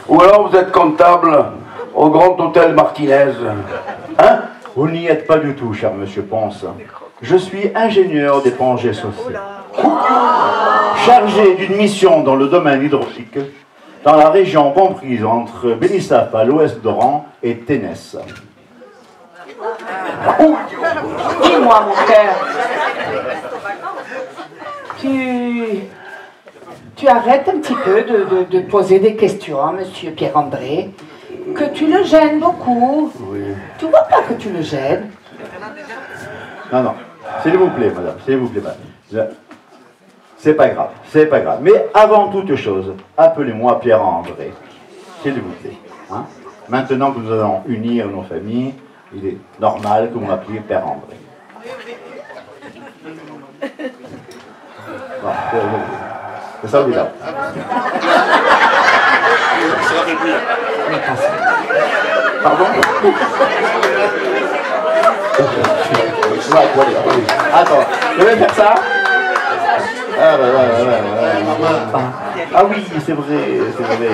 Ou alors vous êtes comptable au Grand Hôtel Martinez. Hein? Vous n'y êtes pas du tout, cher monsieur Ponce. Je suis ingénieur des plongées sociales, chargé d'une mission dans le domaine hydraulique, dans la région comprise entre Bénissaf à l'ouest d'Oran et Ténès. Dis-moi, mon cœur, tu arrêtes un petit peu de poser des questions à monsieur Pierre-André, que tu le gênes beaucoup. Oui. Tu vois pas que tu le gênes? Non, non, s'il vous plaît, madame, s'il vous plaît, madame. C'est pas grave, c'est pas grave. Mais avant toute chose, appelez-moi Pierre-André, s'il vous plaît. Hein? Maintenant que nous allons unir nos familles, il est normal que vous m'appeliez Pierre-André. Voilà, c'est ça, là. Pardon? Attends, je vais faire ça. Ah oui, c'est vrai, c'est vrai.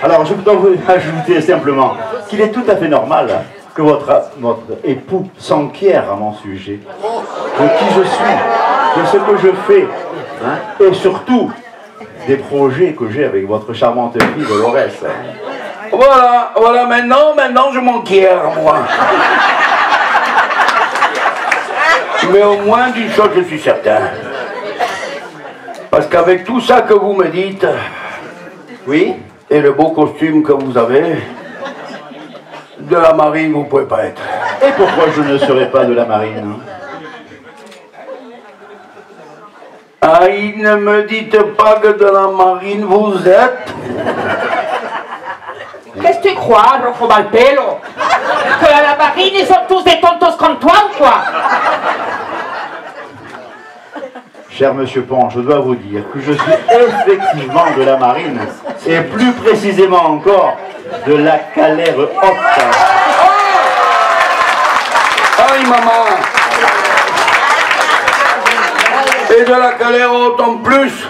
Alors, je dois vous ajouter simplement qu'il est tout à fait normal que votre époux s'enquiert à mon sujet, de qui je suis, de ce que je fais, hein, et surtout des projets que j'ai avec votre charmante fille Dolores. Voilà, maintenant je m'enquière, moi. Mais au moins d'une chose je suis certain. Parce qu'avec tout ça que vous me dites, Oui? et le beau costume que vous avez, de la marine vous ne pouvez pas être. Et pourquoi je ne serai pas de la marine? Ah, ne me dites pas que de la marine vous êtes. Qu'est-ce que tu crois, Rojo Malpelo? Que à la marine, ils sont tous des tontos comme toi ou quoi? Cher monsieur Pont, je dois vous dire que je suis effectivement de la marine, et plus précisément encore de la Calère haute. Aïe, maman. Et de la Calère haute en plus.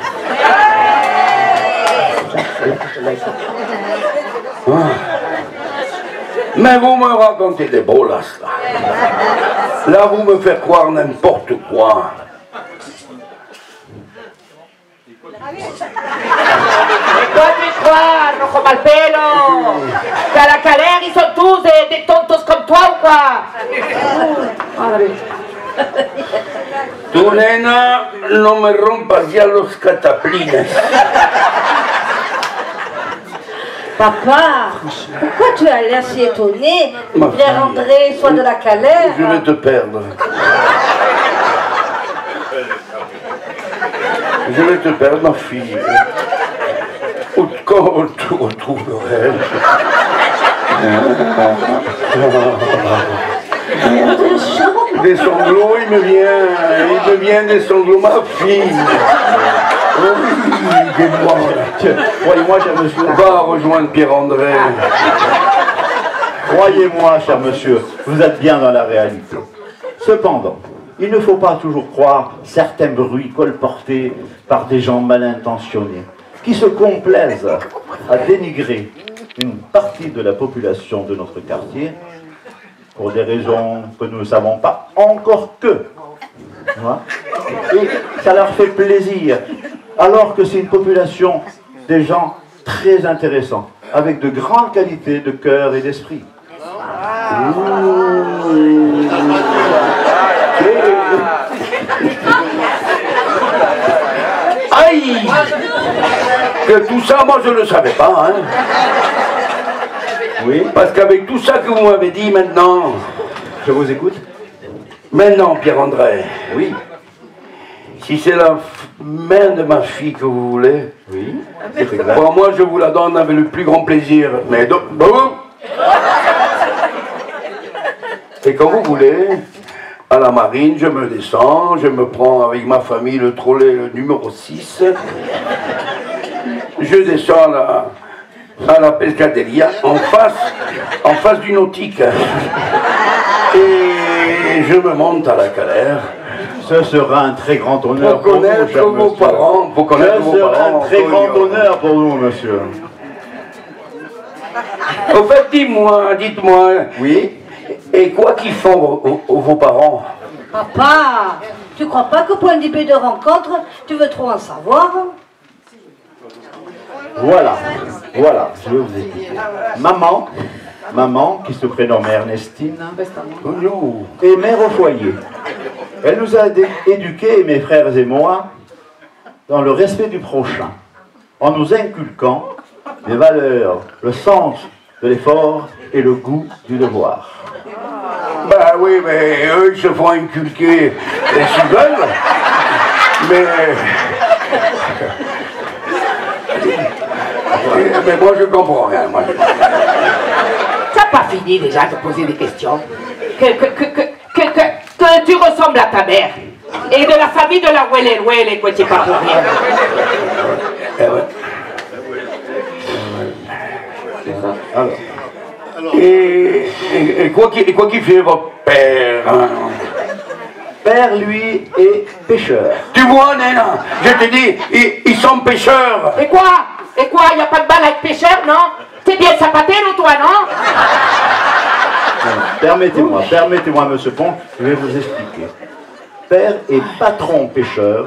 Ah. Mais vous me racontez des bolas, là. Là, vous me faites croire n'importe quoi. Toi, tu crois, Rojo Malpelo? Qu'à la Calère, ils sont tous des tontos comme toi ou quoi? Tu, nena, no me rompas ya los cataplines. Papa, pourquoi tu as l'air si étonné que Ma Pierre-André soit de la Calère? Je vais te perdre. Je vais te perdre, ma fille. Quand on te retrouverai. Des sanglots, il me vient des sanglots, ma fille. Croyez-moi, cher monsieur. Va rejoindre Pierre-André. Croyez-moi, cher monsieur, vous êtes bien dans la réalité. Cependant, il ne faut pas toujours croire certains bruits colportés par des gens mal intentionnés, qui se complaisent à dénigrer une partie de la population de notre quartier pour des raisons que nous ne savons pas encore que. Voilà. Et ça leur fait plaisir, alors que c'est une population des gens très intéressants, avec de grandes qualités de cœur et d'esprit. Aïe! Que tout ça, moi je ne le savais pas, hein. Oui, Parce qu'avec tout ça que vous m'avez dit maintenant, je vous écoute. maintenant Pierre-André, Oui, si c'est la main de ma fille que vous voulez, oui, c'est exact. pour moi je vous la donne avec le plus grand plaisir. Mais donc, et quand vous voulez, à la marine, je me descends, je me prends avec ma famille le trolley le numéro 6, je descends à la Pescaderia, en face du nautique. Et je me monte à la Calère. Ce sera un très grand honneur Pour pour nous, connaître cher vos monsieur. parents, pour connaître Ce vos sera parents. un très grand honneur pour nous, monsieur. Au fait, dites-moi. Oui. Et quoi qu'ils font vos parents? Papa, tu crois pas qu'au point de début de rencontre, tu veux trop en savoir? Voilà, je vais vous expliquer. Maman, qui se prénomme Ernestine, est mère au foyer. Elle nous a éduqués, mes frères et moi, dans le respect du prochain, en nous inculquant les valeurs, le sens de l'effort et le goût du devoir. Ben oui, mais eux, ils se font inculquer s'ils veulent. Mais moi, je comprends rien. Moi. T'as pas fini déjà de poser des questions? Que tu ressembles à ta mère. Et de la famille de la Welle, que tu pas pour rien. Et quoi qu'il fait votre père hein? Père, lui, est pêcheur. Tu vois, Nena, je te dis, ils sont pêcheurs. Et quoi, y a pas de balle à être pêcheur, non? T'es bien sapatero, toi, non? Permettez-moi, monsieur Pont, je vais vous expliquer. Père est patron pêcheur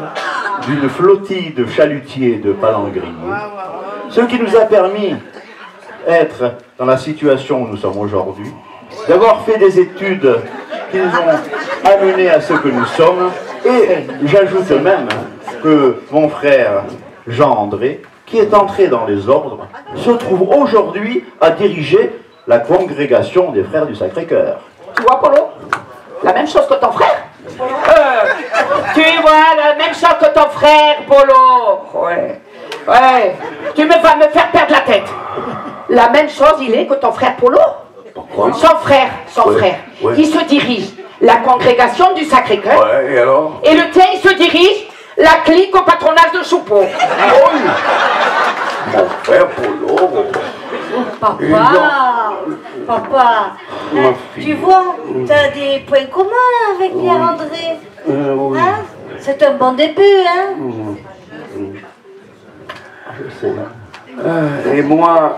d'une flottille de chalutiers de palangriers, ce qui nous a permis d'être dans la situation où nous sommes aujourd'hui, d'avoir fait des études qui nous ont amenés à ce que nous sommes, et j'ajoute même que mon frère Jean-André, qui est entré dans les ordres, se trouve aujourd'hui à diriger la congrégation des frères du Sacré-Cœur. Tu vois, Polo? La même chose que ton frère? Tu vois, la même chose que ton frère, Polo. Ouais. Tu vas me faire perdre la tête. La même chose, il est que ton frère Polo. Pourquoi? Son frère, Ouais. il se dirige la congrégation du Sacré-Cœur. Ouais, et alors? Et le tien, il se dirige la clique au patronage de Choupeau. Mon frère Polo. Papa, hein, tu vois, tu as des points communs avec Pierre-André. Oui. Hein? C'est un bon début, hein? Je sais. Et moi,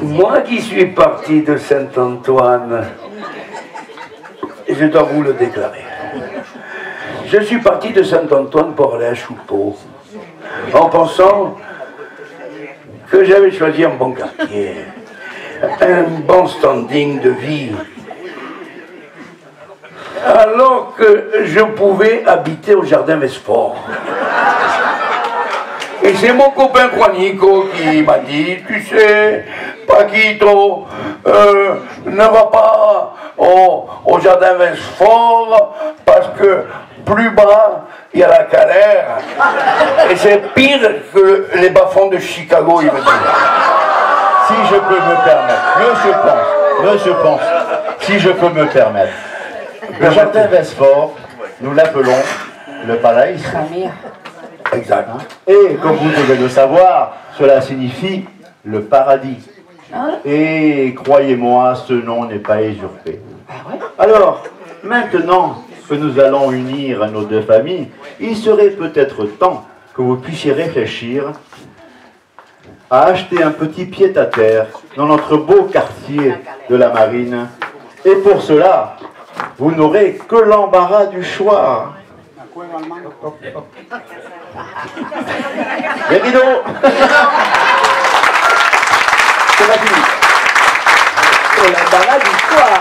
moi qui suis parti de Saint-Antoine, je dois vous le déclarer. Je suis parti de Saint-Antoine pour aller à Choupeau, en pensant que j'avais choisi un bon quartier, un bon standing de vie, alors que je pouvais habiter au jardin Vesfort. Et c'est mon copain Juanico qui m'a dit, tu sais, Paquito, ne va pas au jardin Vesfort parce que plus bas, il y a la Calère. Et c'est pire que les bas-fonds de Chicago, il me dit. Si je peux me permettre, Monsieur Ponce, si je peux me permettre, le jardin Vesfort, nous l'appelons le Paraïs. Exact. Et comme vous devez le savoir, cela signifie le paradis. Et croyez-moi, ce nom n'est pas usurpé. Alors, maintenant que nous allons unir nos deux familles, il serait peut-être temps que vous puissiez réfléchir à acheter un petit pied-à-terre dans notre beau quartier de la Marine. Et pour cela, vous n'aurez que l'embarras du choix. Les rideaux. C'est pas fini. L'embarras du choix.